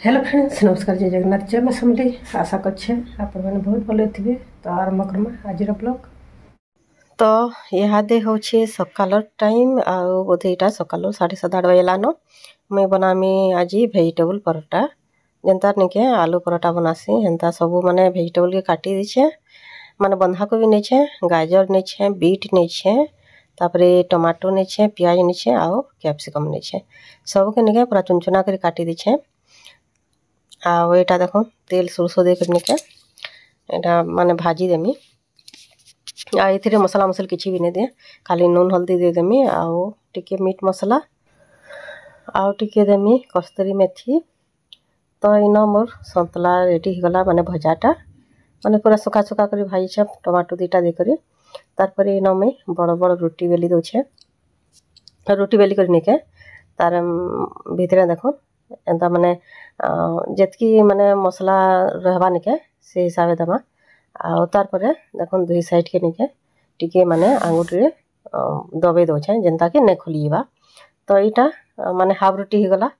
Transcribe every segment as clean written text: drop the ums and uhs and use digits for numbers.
Hello friends, नमस्कार, जय जगन्नाथ, जय मां समलेई। आशा करछे आपण मैंने बहुत भले थे। तो आरंभ करमा आज ब्लॉग। तो इहादे होछे सकाल टाइम आउ बोधे इटा सकाल 7:30 बजलान। मैं बनामी आज भेजिटेबल परोटा जेनता निके आलू परोटा बनासी हेन्ता सब माने भेजिटेबल के काटी दीछे माने बंधाकोबी नेछे, गाजर नेछे, बीट नेछे, तापरे टमाटो नेछे, प्याज नेछे आउ कैप्सिकम नेछे। सब के निके पूरा चुनचुना कर काटी दीछे। आउ एटा देखो तेल सोरसो दे कर निके एटा माने भाजी देमी। आ एथिरे मसला मसल किछि भी नै दे, खाली नून हल्दी दे देमी आउ टिके मीट मसला आउ टिके देमी कस्तूरी मेथी। तो इनो मोर संतला रेडी हो गला माने भजाटा माने पूरा सुखा सुखा कर भाजी छ टमाटो दीटा दे करी। तारपरे इनो में बड़ बड़ रोटी बेली दोछे। रोटी बेली कर निके तार भीतरे देखो एंता माने जेतकी माने मसला रहबा निके से हिसाब दमा। आ तारपरे देखो दुई साइड के निके टिके माने आंगुठ रे दबे दोछे जेनता कि नै खुलीबा। तो इटा माने हाफ रोटी हो गला।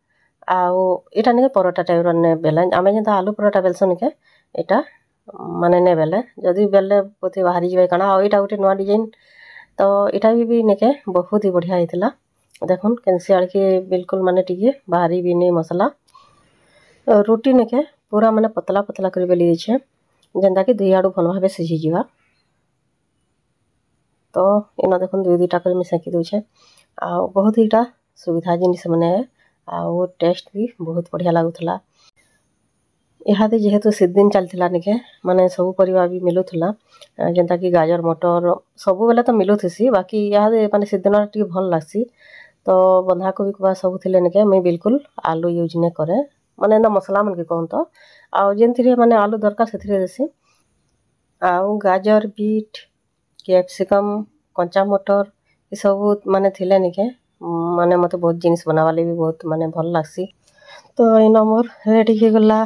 आउ इटा निके परोटा टाइप रो ने बेले आमे जेनता आलू परोटा बेलसो निके इटा माने नै बेले जदी बेले पोते बाहरी जबे कना। आ इटा गोटे नवा डिजाइन। तो इटा भी निके बहुत ही बढ़िया हेतला। देखुन केनसी आड़ के बिल्कुल माने टिके बाहरी भी नै मसला। रोटी निके पूरा माने पतला पतला कर बेली छे जेनता कि दुई आडू भल भाबे सिझी जिवा। तो इना देखुन दुई दुईटा कर मिसेकी दोछे। आ बहुत हीटा सुविधा जिनिस माने आ टेस्ट भी बहुत बढ़िया लागुथला। इहादे जेहेतु सिद्दिन चलथिला निके माने सब परिवा भी मिलुथला जेनता कि गाजर मटर सब बेले तो मिलुथसी बाकी इहादे माने सिद्दिन टी भल लागसी। तो बंधाकोबी को सब थिले निके मैं बिल्कुल आलू यूज ने करे माने एंदा मसला मन के कहन। तो आ जेनथिरे माने आलू दरकार सेथिरे देसी। आउ गाजर बीट कैप्सिकम कंचा मटर ये सब माने थिले निके माने मते बहुत जिनिस बनावाले भी बहुत माने भल लागसी। तो इना मोर रेडी हो गला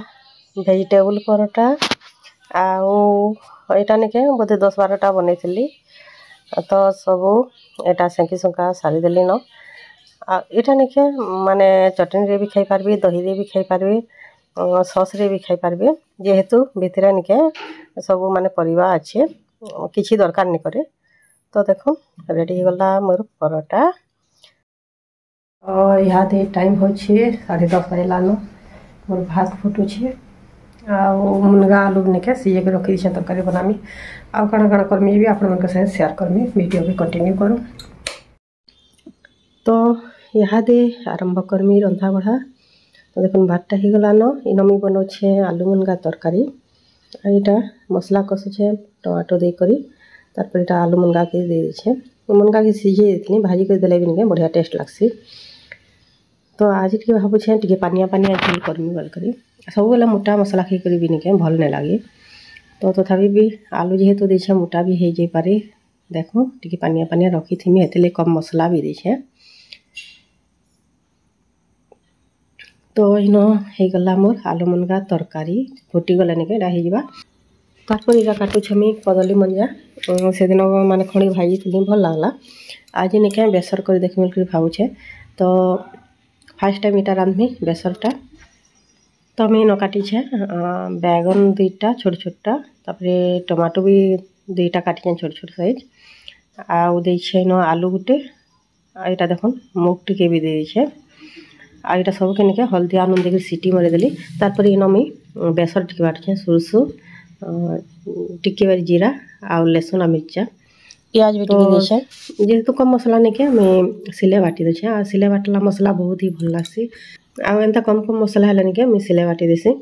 भेजिटेबल परोटा। आउ एटा निके बोधे 10-12टा बनैथिली। तो सब एटा सेंकी सुंका सारी देली न। आ एटा निके माने चटनी रे भी खाई पारबे, दही रे भी खाई पारबे, सॉस रे भी खाई पारबे जेहेतु भितरे निके सब माने परिवा अच्छे किछि दरकार नि करे। तो देखो रेडी हो गला मोर परोटा। और इहादे टाइम होछे 10:30 बजलान। मोर भात फुटुछे आउ मुनगा आलू निके सीए के रखी दिछे तरकारी बनामी। आउ कण कण करमी भी आपण मन के साथ शेयर करमी। वीडियो भी कंटिन्यू करू। तो इहादे आरंभ करमी रंधा बढा। तो देखुन भातटा हो गलान। इनमी बनोछे आलू मुनगा तरकारी। एटा मसला कसुछे टमाटो दे करी तारपर एटा आलू मुनगा के दे दिछे। मुनगा के सिझे देथिनी भाजी कर देले भी निके बढ़िया टेस्ट लागसी। तो आज टिके भाबुछे टिके पानिया पानिया झोल करमी बोल करी सब बेला मोटा मसला खाई करी भी निके भल नै लागे। तो तथापि भी आलू जेहेतु देछे मोटा भी हे जे पारे। देखो टिके पानिया पानिया रखी थिमी हेतले कम मसला भी देछे। तो इनो हे गला मोर आलू मुनगा तरकारी फुटी गला निके डा हे जिबा। तारपर इरा काटु छमी कदली मंजा से दिन माने खणी भाजी थिली भल लागला। आज निके बेसर कर देखिमल कर भाबुछे। तो फर्स्ट टाइम इटा रांधमी बेसरटा। तो मैं न काटी छे बैगन दुईटा छोट छोटा तापरे टमाटो भी दुईटा काटी छे छोट छोट साइज। आउ दे छे न आलू गुटे एटा देखुन मुग टिके भी दे छे। आ एटा सब के निके हल्दी आ नून देके सीटी मारी देली। तारपर इनो मी बेसर टिके बाटछे सुरसु टिके बारी जीरा आउ लहसुन आ मिर्चा प्याज भी टिके देछे। जेहेतु कम मसला निके मैं सिले बाटी देछे। आ सिले बाटला मसला बहुत ही भल लागसी। आ एंता कम कम मसला हला निके मैं सिले बाटी देसी।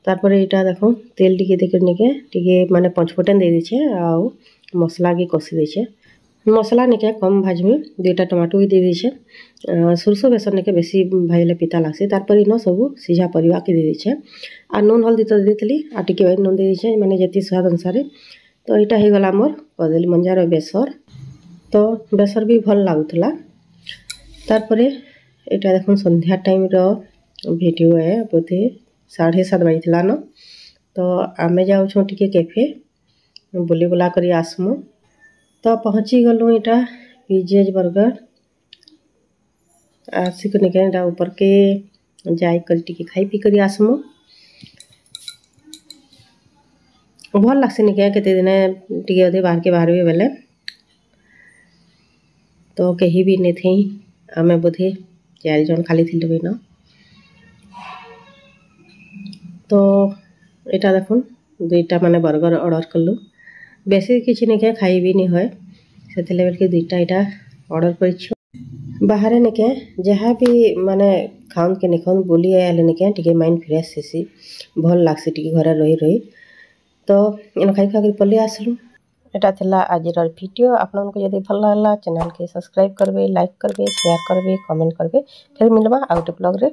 तारपर एटा देखो तेल टिके देकर निके टिके माने पंचफोटन दे देछे आउ मसला के कसी देछे। मसला निके कम भाजमी दुईटा टमाटो भी दे देछे। सुरसो बेसन निके बेसी भाजले पिता लागसी। तारपर इनो सब सीझा परिवा के दे देछे। आ नून हल्दी तो देथली आ टिके बारी नून दे देछे माने जति स्वाद अनुसार। तो एटा हे गला मोर कदली मंजार बेसर। तो बेसर भी भल लागुथला। तारपरे एटा देखुन संध्या टाइम रो वीडियो है बोधे 7:30 बजला न। तो आमे जाउछो टिके कैफे बुली बुला करी आसमु। तो पहुँची गलु एटा पिज्जा बर्गर आसिक निके ऊपर के जाकर टिके खाई पी कर आसमु भल लगसी निके केते दिने टिके अधे बाहर के बाहर बेले तो कहीं भी नहीं थी आमे बोधे 4 जन खाली थिलु बिना तो एटा देखुन दुईटा माने बर्गर ऑर्डर कलु बेसी किछि निके खाई भी नहीं होय से लेवल के दुईटा एटा ऑर्डर करिछु बाहर निके जहाँ भी माने खाउन के निखन बुली आले निके टिके माइंड फ्रेश हेसी भल लागसी टिके घरे रही रही तो इन खाई खा पल्ले आसलु एटा थिला आजिर वीडियो आपन को यदि भल लागला चैनल के सब्सक्राइब करबे लाइक करबे शेयर करबे कमेंट करबे फिर मिलबा आउट ब्लॉग रे।